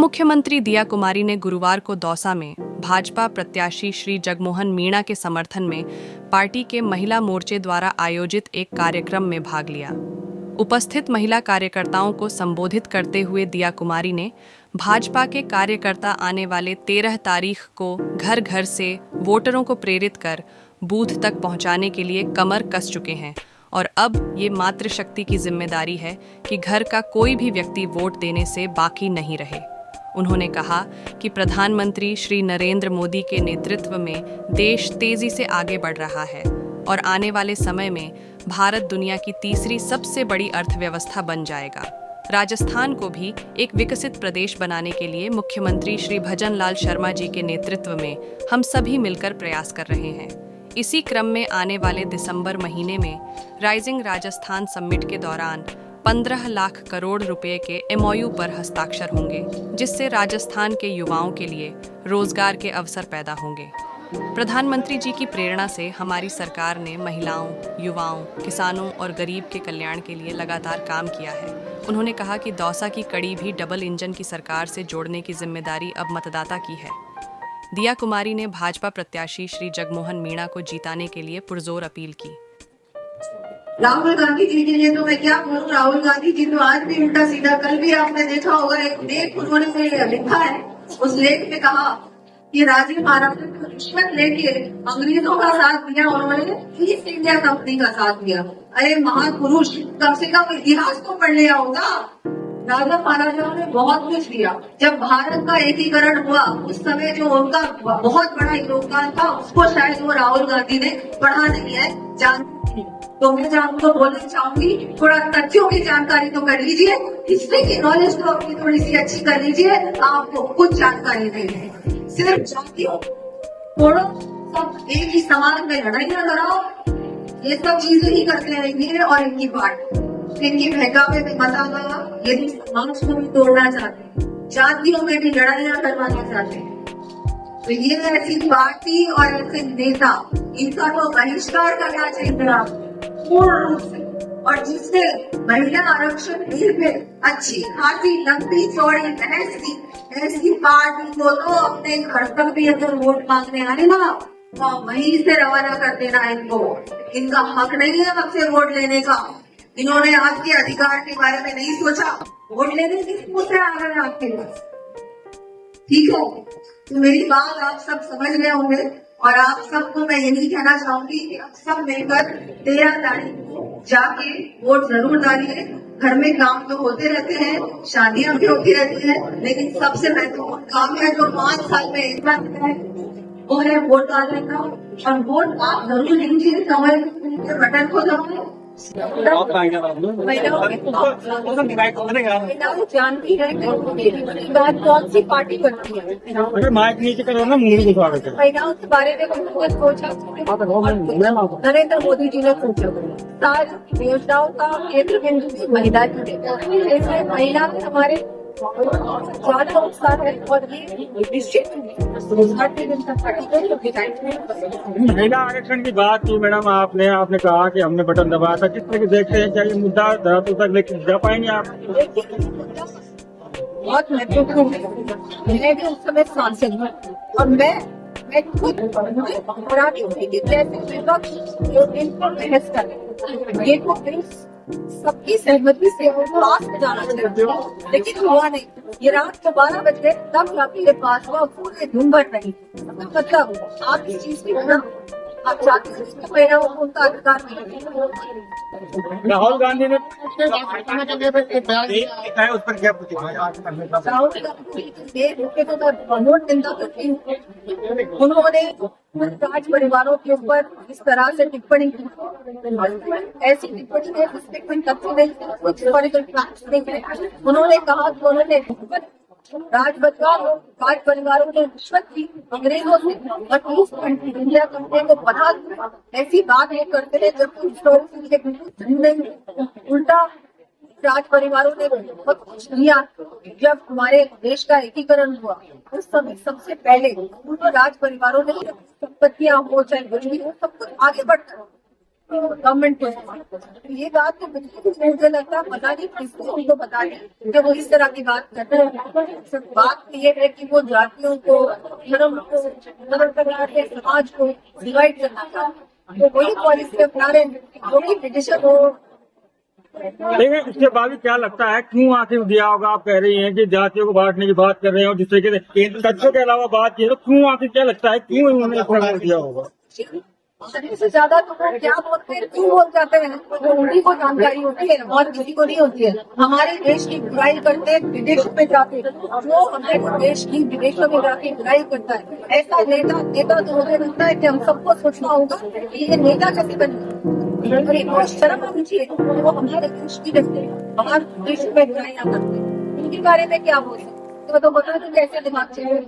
मुख्यमंत्री दिया कुमारी ने गुरुवार को दौसा में भाजपा प्रत्याशी श्री जगमोहन मीणा के समर्थन में पार्टी के महिला मोर्चे द्वारा आयोजित एक कार्यक्रम में भाग लिया। उपस्थित महिला कार्यकर्ताओं को संबोधित करते हुए दिया कुमारी ने भाजपा के कार्यकर्ता आने वाले 13 तारीख को घर घर से वोटरों को प्रेरित कर बूथ तक पहुंचाने के लिए कमर कस चुके हैं और अब ये मातृशक्ति की जिम्मेदारी है कि घर का कोई भी व्यक्ति वोट देने से बाकी नहीं रहे। उन्होंने कहा कि प्रधानमंत्री श्री नरेंद्र मोदी के नेतृत्व में देश तेजी से आगे बढ़ रहा है और आने वाले समय में भारत दुनिया की तीसरी सबसे बड़ी अर्थव्यवस्था बन जाएगा। राजस्थान को भी एक विकसित प्रदेश बनाने के लिए मुख्यमंत्री श्री भजन लाल शर्मा जी के नेतृत्व में हम सभी मिलकर प्रयास कर रहे हैं। इसी क्रम में आने वाले दिसंबर महीने में राइजिंग राजस्थान समिट के दौरान 15 लाख करोड़ रुपए के MOU पर हस्ताक्षर होंगे, जिससे राजस्थान के युवाओं के लिए रोजगार के अवसर पैदा होंगे। प्रधानमंत्री जी की प्रेरणा से हमारी सरकार ने महिलाओं, युवाओं, किसानों और गरीब के कल्याण के लिए लगातार काम किया है। उन्होंने कहा कि दौसा की कड़ी भी डबल इंजन की सरकार से जोड़ने की जिम्मेदारी अब मतदाता की है। दिया कुमारी ने भाजपा प्रत्याशी श्री जगमोहन मीणा को जिताने के लिए पुरजोर अपील की। राहुल गांधी जी के लिए तो मैं क्या बोलूं, राहुल गांधी जी तो आज भी उल्टा सीधा, कल भी आपने देखा होगा एक लेख उन्होंने लिखा है। उस लेख में कहा कि राजीव महाराज ने रिश्वत लेके अंग्रेजों का साथ दिया, उन्होंने ईस्ट इंडिया कंपनी का साथ दिया। अरे महापुरुष, कम से कम इतिहास तो पढ़ लिया होगा। राजा महाराजाओं ने बहुत कुछ दिया। जब भारत का एकीकरण हुआ उस समय जो उनका बहुत बड़ा योगदान था, उसको शायद वो राहुल गांधी ने पढ़ा नहीं है, जानती नहीं। तो मैं आपको बोलना चाहूंगी, थोड़ा तथ्यों की जानकारी तो कर लीजिए, हिस्ट्री की नॉलेज तो अपनी थोड़ी सी अच्छी कर लीजिए। आपको कुछ जानकारी नहीं है, सिर्फ जातियों थोड़ा सब एक ही समाज में लड़ाइयां कराओ, ये सब चीजें ही करते रहेंगे। और इनकी पार्टी, इनकी बहकावे में मत आना, यदि समाज को भी तोड़ना चाहते हैं, जातियों में भी लड़ाइयां करवाना चाहते हैं, तो ये ऐसी पार्टी और ऐसे नेता, इनका तो बहिष्कार करना चाहिए आपको पूर्ण रूप से। और जिसने महिला आरक्षण बिल में अच्छी खासी लंबी चौड़ी बहस की, ऐसी पार्टी को तो अपने घर तक भी अगर वोट मांगने आए ना, तो वहीं से रवाना कर देना इनको। इनका हक नहीं है आपसे वोट लेने का। इन्होंने आपके अधिकार के बारे में नहीं सोचा, वोट लेने किस मुंह से आ गए आपके पास। ठीक है, तो मेरी बात आप सब समझ गए होंगे और आप सबको मैं यही कहना चाहूंगी कि आप सब मिलकर 13 तारीख को जाके वोट जरूर डालिए। घर में काम तो होते रहते हैं, शादियां भी होती रहती हैं, लेकिन सबसे महत्वपूर्ण काम है जो 5 साल में एक बार होता है, वो है वोट डालने का। और वोट आप जरूर दीजिए, समय बटन को दबाएं। जानती है कि बात कौन सी पार्टी बनती है, अगर माइक नीचे करो ना, मुंह को स्वागत है। महिलाओं के बारे में उन्होंने सोचा, नरेंद्र मोदी जी ने सोचा, सारी योजनाओं का केंद्र बिंदु महिला की है। इसलिए महिला में हमारे ज्यादा उत्साह है और ये निश्चित महिला आरक्षण की बात की मैडम, आपने कहा कि हमने बटन दबाया था, किस तरह के देखते हैं, क्या ये मुद्दा धरातल तक लेकर जा पाएंगे आप? बहुत महत्वपूर्ण है। मैं भी उस समय सांसद हूँ और मैं खुद हैरानी हुई कि जैसे विपक्ष इन पर बहस कर रहे, ये तो सबकी सहमति से पास में जाना चाहिए, लेकिन हुआ नहीं। ये रात को 12 बजे तब जाके पास हुआ, पूरे दिन भर नहीं। मतलब आप इस चीज की आप चाहते हैं उनका अधिकार नहीं। राहुल गांधी ने उस पर क्या राहुल गांधी उन्होंने राज परिवारों के ऊपर इस तरह से टिप्पणी की, ऐसी टिप्पणी है जिसमें कोई तथ्य नहीं, कुछ नहीं है। उन्होंने कहा कि उन्होंने राज परिवारों ने रिश्वत की अंग्रेजों से और ईस्ट इंडिया कंपनी को बना दिया। ऐसी बात नहीं करते हैं जबकि हिस्टोरिकल नहीं, उल्टा राज परिवारों ने बहुत कुछ किया। जब हमारे देश का एकीकरण हुआ उस समय सबसे पहले राज परिवारों ने संपत्तियां हो चाहे कुछ भी हो, सब कुछ आगे बढ़ता। गवर्नमेंट को इस्तेमाल करते हैं। तो ये बात तो बिल्कुल मुझे लगता है पता नहीं किसको उनको बता दें कि वो इस तरह की बात करते हैं। सिर्फ बात ये है कि वो जातियों को, धर्म को, धर्म प्रकार के समाज को डिवाइड करना चाहते हैं। तो वही पॉलिसी अपना रहे हैं जो कि ब्रिटिशर को। लेकिन इसके बाद भी क्या लगता है क्यों आखिर दिया होगा? आप कह रही हैं कि जातियों को बांटने की बात कर रहे हैं और जिस तरीके से तथ्यों के अलावा बात की है, तो क्यों आखिर क्या लगता है क्यों उन्होंने इतना दिया होगा? शरीर से ज्यादा तो वो क्या बोलते हैं, क्यों बोल जाते हैं, वो उन्हीं को जानकारी होती है और किसी को नहीं होती है। हमारे देश की बुराई करते हैं विदेशों में जाके, जो हमारे देश की विदेशों में जाके बुराई करता है, ऐसा नेता तो मुझे लगता है कि हम सबको सोचना होगा कि ये नेता कैसे बने। और एक बहुत शर्म आनी चाहिए वो हमारे देश की करते हैं, हमारे देश में बुराइयां करते हैं। उनके बारे में क्या बोल सकते तो बता दो कैसे दिमाग चाहिए।